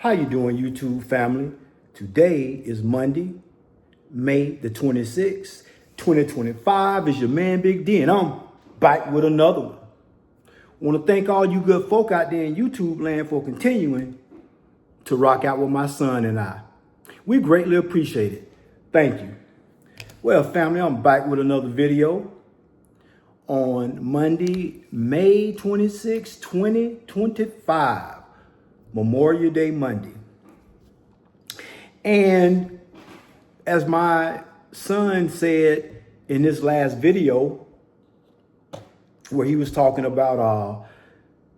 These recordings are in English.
How you doing, YouTube family? Today is Monday, May the 26th, 2025. It's your man, Big D, and I'm back with another one. Want to thank all you good folk out there in YouTube land for continuing to rock out with my son and I. We greatly appreciate it. Thank you. Well, family, I'm back with another video on Monday, May 26, 2025. Memorial Day Monday. And as my son said in this last video, where he was talking about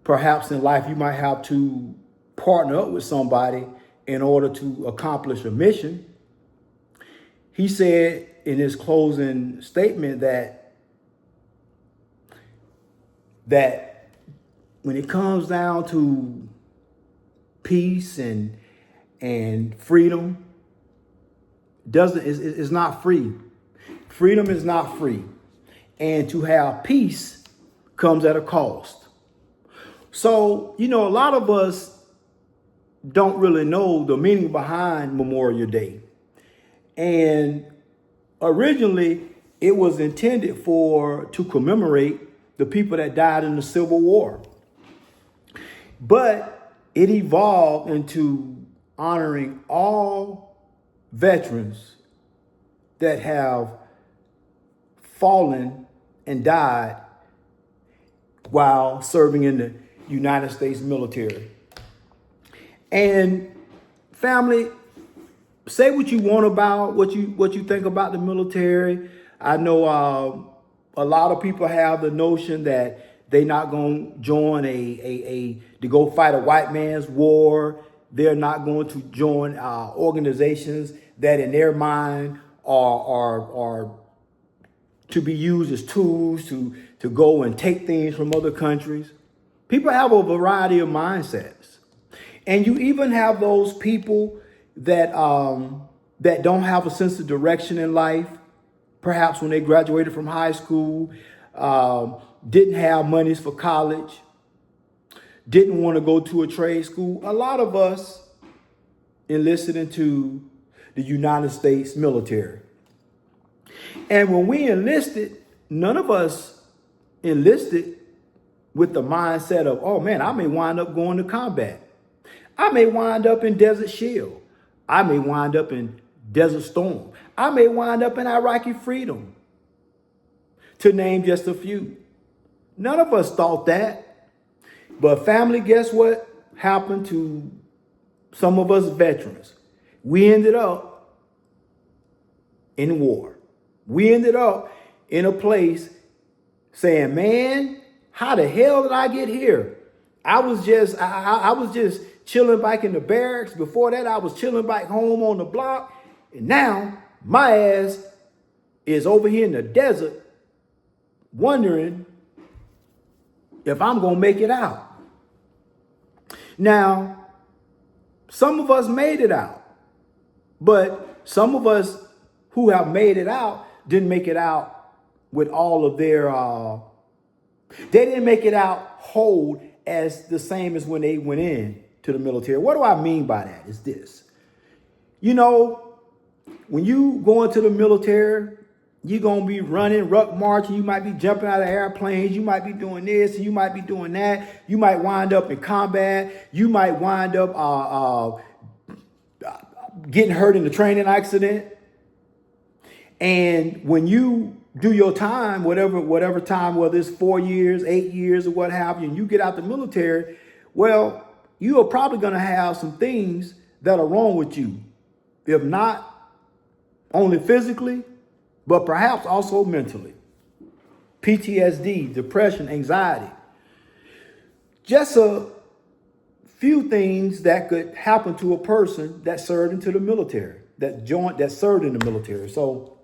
perhaps in life you might have to partner up with somebody in order to accomplish a mission. He said in his closing statement that when it comes down to peace and freedom, it's not free. Freedom is not free. And to have peace comes at a cost. So, a lot of us don't really know the meaning behind Memorial Day. And originally, it was intended to commemorate the people that died in the Civil War. But it evolved into honoring all veterans that have fallen and died while serving in the United States military. And family, say what you want about what you think about the military. I know a lot of people have the notion that they're not going to join to go fight a white man's war. They're not going to join organizations that in their mind are to be used as tools to go and take things from other countries. People have a variety of mindsets. And you even have those people that don't have a sense of direction in life. Perhaps when they graduated from high school, didn't have monies for college, didn't want to go to a trade school. A lot of us enlisted into the United States military. And when we enlisted, none of us enlisted with the mindset of, oh man, I may wind up going to combat. I may wind up in Desert Shield. I may wind up in Desert Storm. I may wind up in Iraqi Freedom, to name just a few. None of us thought that. But family, guess what happened to some of us veterans? We ended up in war. We ended up in a place saying, man, how the hell did I get here? I was just chilling back in the barracks. Before that, I was chilling back home on the block. And now my ass is over here in the desert wondering if I'm going to make it out. Now, some of us made it out, but some of us who have made it out didn't make it out with all of their, they didn't make it out whole as the same as when they went in to the military. What do I mean by that? Is this, when you go into the military, you're going to be running, ruck marching. You might be jumping out of airplanes. You might be doing this and you might be doing that. You might wind up in combat. You might wind up getting hurt in a training accident. And when you do your time, whatever time, whether it's 4 years, 8 years, or what have you, and you get out the military, well, you are probably going to have some things that are wrong with you. If not only physically, but perhaps also mentally. PTSD, depression, anxiety. Just a few things that could happen to a person that served into the military, that served in the military. So,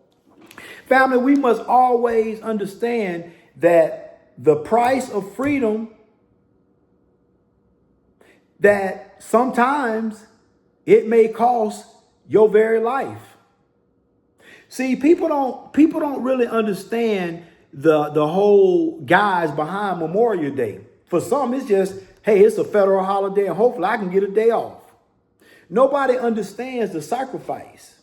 family, we must always understand that the price of freedom, that sometimes it may cost your very life. See, people don't really understand the whole guise behind Memorial Day. For some, it's just, hey, it's a federal holiday and hopefully I can get a day off. Nobody understands the sacrifice.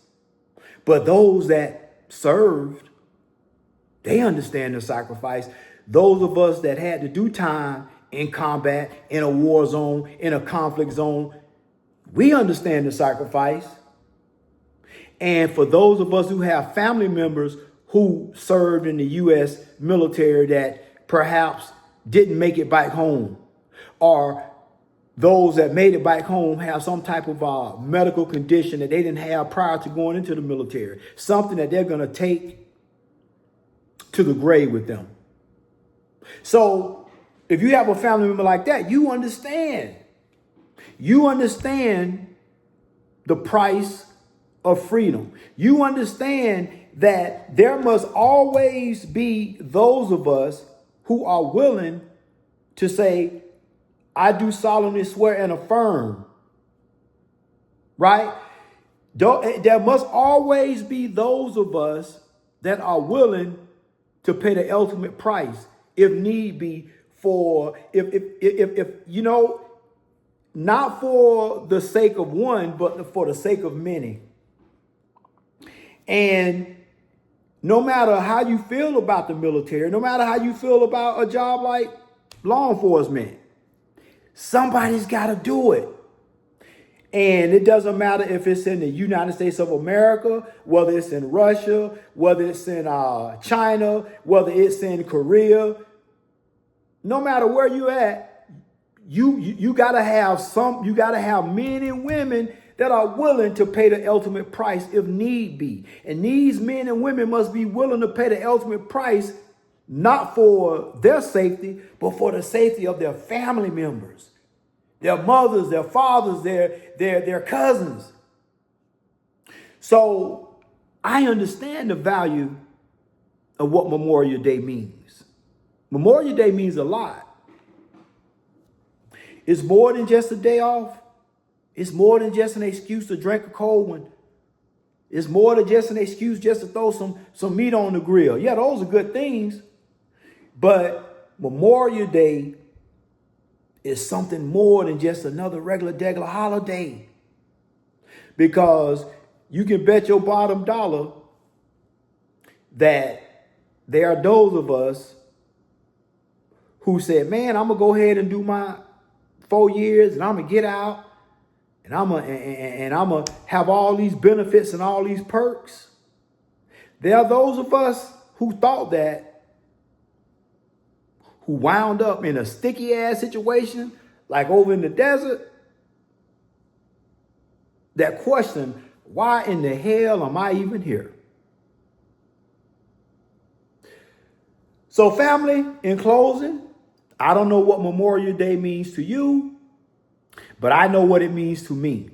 But those that served, they understand the sacrifice. Those of us that had to do time in combat, in a war zone, in a conflict zone, we understand the sacrifice. And for those of us who have family members who served in the U.S. military that perhaps didn't make it back home, or those that made it back home have some type of medical condition that they didn't have prior to going into the military, something that they're going to take to the grave with them. So if you have a family member like that, you understand. You understand the price of freedom. You understand that there must always be those of us who are willing to say, I do solemnly swear and affirm, right? There must always be those of us that are willing to pay the ultimate price, if need be, for, if you know, not for the sake of one, but for the sake of many. And no matter how you feel about the military, no matter how you feel about a job like law enforcement, somebody's got to do it. And it doesn't matter if it's in the United States of America, whether it's in Russia, whether it's in China, whether it's in Korea. No matter where you're at, you got to have men and women that are willing to pay the ultimate price if need be. And these men and women must be willing to pay the ultimate price, not for their safety, but for the safety of their family members, their mothers, their fathers, their cousins. So I understand the value of what Memorial Day means. Memorial Day means a lot. It's more than just a day off. It's more than just an excuse to drink a cold one. It's more than just an excuse just to throw some meat on the grill. Yeah, those are good things. But Memorial Day is something more than just another regular holiday. Because you can bet your bottom dollar that there are those of us who said, man, I'm going to go ahead and do my 4 years and I'm going to get out. And I'm gonna have all these benefits and all these perks. There are those of us who thought that, who wound up in a sticky ass situation, like over in the desert, that question, why in the hell am I even here? So family, in closing, I don't know what Memorial Day means to you, but I know what it means to me.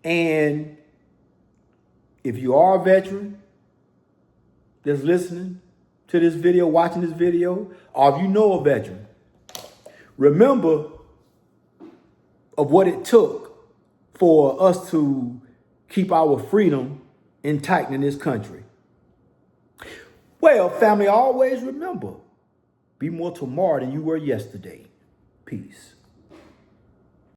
And if you are a veteran that's listening to this video, watching this video, or if you know a veteran, remember of what it took for us to keep our freedom intact in this country. Well, family, always remember, be more tomorrow than you were yesterday. Peace.